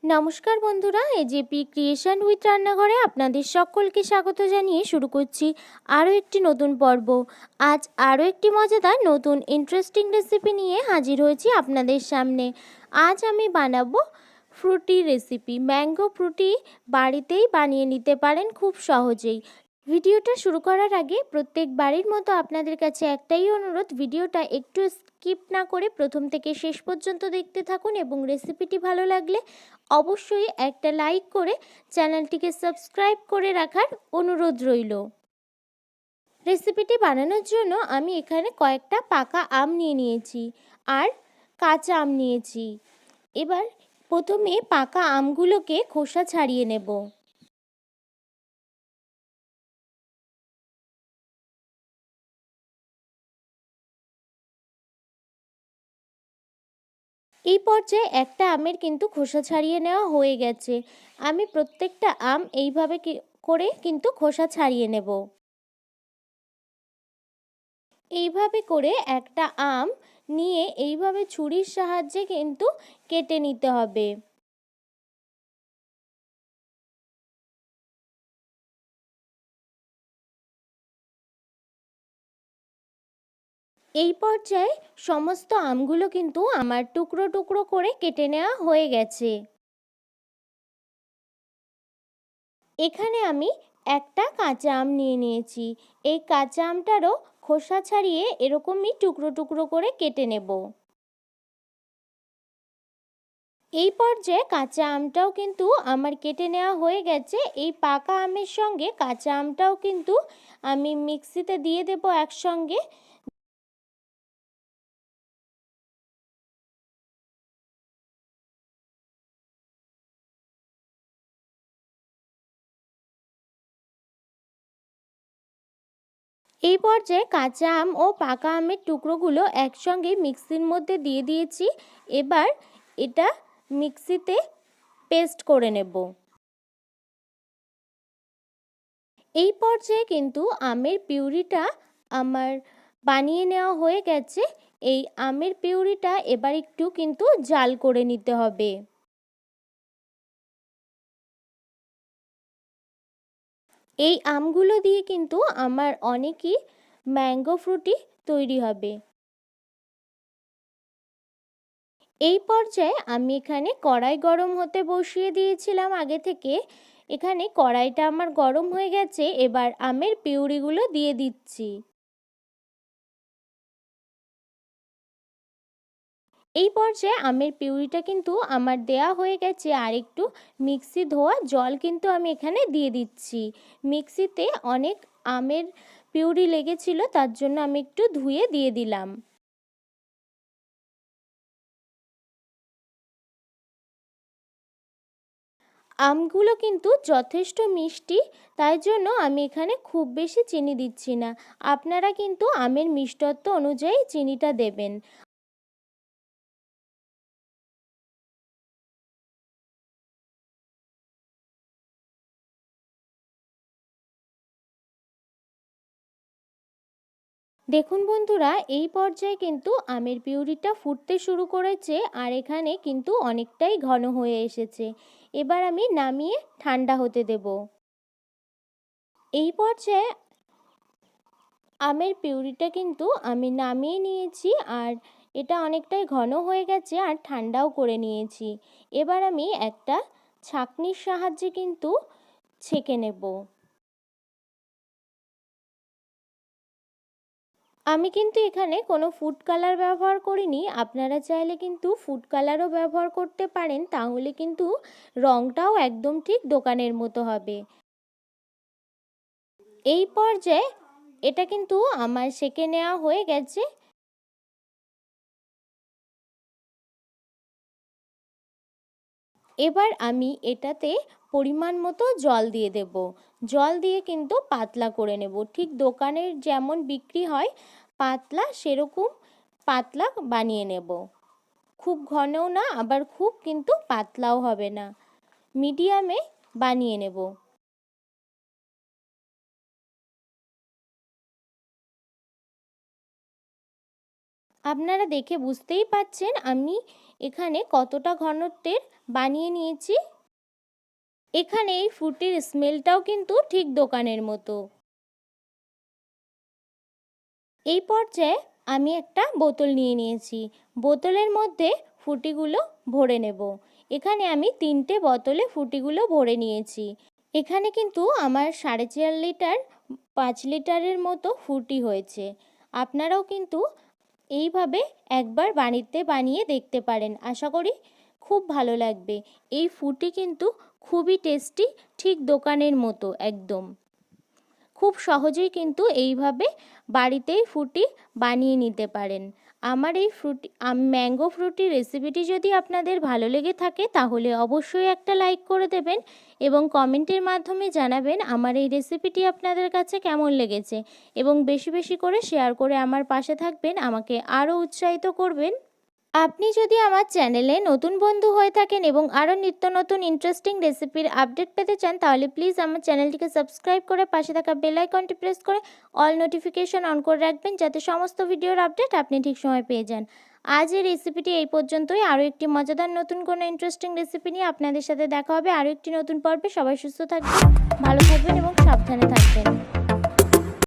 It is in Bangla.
নমস্কার বন্ধুরা, এজেপি ক্রিয়েশন উইথ রান্নাঘরে আপনাদের সকলকে স্বাগত জানিয়ে শুরু করছি আরও একটি নতুন পর্ব। আজ আরও একটি মজাদার নতুন ইন্টারেস্টিং রেসিপি নিয়ে হাজির হয়েছি আপনাদের সামনে। আজ আমি বানাবো ফ্রুটি রেসিপি। ম্যাঙ্গো ফ্রুটি বাড়িতেই বানিয়ে নিতে পারেন খুব সহজেই। ভিডিওটা শুরু করার আগে প্রত্যেক বাড়ির মতো আপনাদের কাছে একটাই অনুরোধ, ভিডিওটা একটু স্কিপ না করে প্রথম থেকে শেষ পর্যন্ত দেখতে থাকুন এবং রেসিপিটি ভালো লাগলে অবশ্যই একটা লাইক করে চ্যানেলটিকে সাবস্ক্রাইব করে রাখার অনুরোধ রইল। রেসিপিটি বানানোর জন্য আমি এখানে কয়েকটা পাকা আম নিয়ে নিয়েছি আর কাঁচা আম নিয়েছি। এবার প্রথমে পাকা আমগুলোকে খোসা ছাড়িয়ে নেব। এই পর্যায়ে একটা আমের কিন্তু খোসা ছাড়িয়ে নেওয়া হয়ে গেছে। আমি প্রত্যেকটা আম এইভাবে করে কিন্তু খোসা ছাড়িয়ে নেব। এইভাবে করে একটা আম নিয়ে এইভাবে ছুরির সাহায্যে কিন্তু কেটে নিতে হবে। এই পর্যায়ে সমস্ত আমগুলো কিন্তু আমার টুকরো টুকরো করে কেটে নেওয়া হয়ে গেছে। এখানে আমি একটা কাঁচা আম নিয়ে নিয়েছি। এই কাঁচা আমটারও খোসা ছাড়িয়ে এরকমই টুকরো টুকরো করে কেটে নেব। এই পর্যায়ে কাঁচা আমটাও কিন্তু আমার কেটে নেওয়া হয়ে গেছে। এই পাকা আমের সঙ্গে কাঁচা আমটাও কিন্তু আমি মিক্সিতে দিয়ে দেব একসঙ্গে। এই পর্যায়ে কাঁচা আম ও পাকা আমের টুকরোগুলো একসঙ্গে মিক্সির মধ্যে দিয়ে দিয়েছি। এবার এটা মিক্সিতে পেস্ট করে নেব। এই পর্যায়ে কিন্তু আমের পিউরিটা আমার বানিয়ে নেওয়া হয়ে গেছে। এই আমের পিউরিটা এবার একটু কিন্তু জাল করে নিতে হবে। এই আমগুলো দিয়ে কিন্তু আমার অনেকই ম্যাঙ্গো ফ্রুটি তৈরি হবে। এই পর্যায়ে আমি এখানে কড়াই গরম হতে বসিয়ে দিয়েছিলাম আগে থেকে। এখানে কড়াইটা আমার গরম হয়ে গেছে। এবার আমের পিউরিগুলো দিয়ে দিচ্ছি। এই পর্যায়ে আমের পিউরিটা কিন্তু আমার দেয়া হয়ে গেছে। আর একটু মিক্সি ধোয়া জল কিন্তু আমি এখানে দিয়ে দিচ্ছি। মিক্সিতে অনেক আমের পিউরি লেগেছিল, তার জন্য আমি একটু ধুয়ে দিয়ে দিলাম। আমগুলো কিন্তু যথেষ্ট মিষ্টি, তাই জন্য আমি এখানে খুব বেশি চিনি দিচ্ছি না। আপনারা কিন্তু আমের মিষ্টত্ব অনুযায়ী চিনিটা দেবেন। দেখুন বন্ধুরা, এই পর্যায়ে কিন্তু আমের পিউরিটা ফুটতে শুরু করেছে আর এখানে কিন্তু অনেকটাই ঘন হয়ে এসেছে। এবার আমি নামিয়ে ঠান্ডা হতে দেব। এই পর্যায়ে আমের পিউরিটা কিন্তু আমি নামিয়ে নিয়েছি আর এটা অনেকটাই ঘন হয়ে গেছে আর ঠান্ডাও করে নিয়েছি। এবার আমি একটা ছাঁকনির সাহায্যে কিন্তু ছেঁকে নেব। আমি কিন্তু এখানে কোনো ফুড কালার ব্যবহার করিনি। আপনারা চাইলে কিন্তু ফুড কালারও ব্যবহার করতে পারেন, তাহলে কিন্তু রঙটাও একদম ঠিক দোকানের মতো হবে। এই পর্যায়ে এটা কিন্তু আমার সেঁকে নেওয়া হয়ে গেছে। এবার আমি এটাতে পরিমাণ মতো জল দিয়ে দেব। জল দিয়ে কিন্তু পাতলা করে নেব, ঠিক দোকানের যেমন বিক্রি হয় পাতলা, সেরকম পাতলা বানিয়ে নেব। খুব ঘনও না, আবার খুব কিন্তু পাতলাও হবে না, মিডিয়ামে বানিয়ে নেব। আপনারা দেখে বুঝতেই পাচ্ছেন আমি এখানে কতটা ঘনত্বের বানিয়ে নিয়েছি। এখানে এই ফ্রুটির স্মেলটাও কিন্তু ঠিক দোকানের মতো। এই পর্যায়ে আমি একটা বোতল নিয়ে নিয়েছি। বোতলের মধ্যে ফ্রুটিগুলো ভরে নেব। এখানে আমি 3টে বোতলে ফ্রুটিগুলো ভরে নিয়েছি। এখানে কিন্তু আমার 4.5 লিটার 5 লিটারের মতো ফ্রুটি হয়েছে। আপনারাও কিন্তু এইভাবে একবার বাড়িতে বানিয়ে দেখতে পারেন। আশা করি খুব ভালো লাগবে। এই ফ্রুটি কিন্তু খুবই টেস্টি, ঠিক দোকানের মতো একদম। খুব সহজেই কিন্তু এইভাবে বাড়িতেই ফ্রুটি বানিয়ে নিতে পারেন। আমার এই ম্যাঙ্গো ফ্রুটি রেসিপিটি যদি আপনাদের ভালো লেগে থাকে তাহলে অবশ্যই একটা লাইক করে দেবেন এবং কমেন্টের মাধ্যমে জানাবেন আমার এই রেসিপিটি আপনাদের কাছে কেমন লেগেছে, এবং বেশি বেশি করে শেয়ার করে আমার পাশে থাকবেন, আমাকে আরও উৎসাহিত করবেন। আপনি যদি আমার চ্যানেলে নতুন বন্ধু হয়ে থাকেন এবং আরও নিত্য নতুন ইন্টারেস্টিং রেসিপির আপডেট পেতে চান তাহলে প্লিজ আমার চ্যানেলটিকে সাবস্ক্রাইব করে পাশে থাকা বেল আইকনটি প্রেস করে অল নোটিফিকেশন অন করে রাখবেন, যাতে সমস্ত ভিডিওর আপডেট আপনি ঠিক সময় পেয়ে যান। আজ এই রেসিপিটি এই পর্যন্তই। আরও একটি মজাদার নতুন কোনো ইন্টারেস্টিং রেসিপি নিয়ে আপনাদের সাথে দেখা হবে আরও একটি নতুন পর্বে। সবাই সুস্থ থাকবেন, ভালো থাকবেন এবং সাবধানে থাকবেন।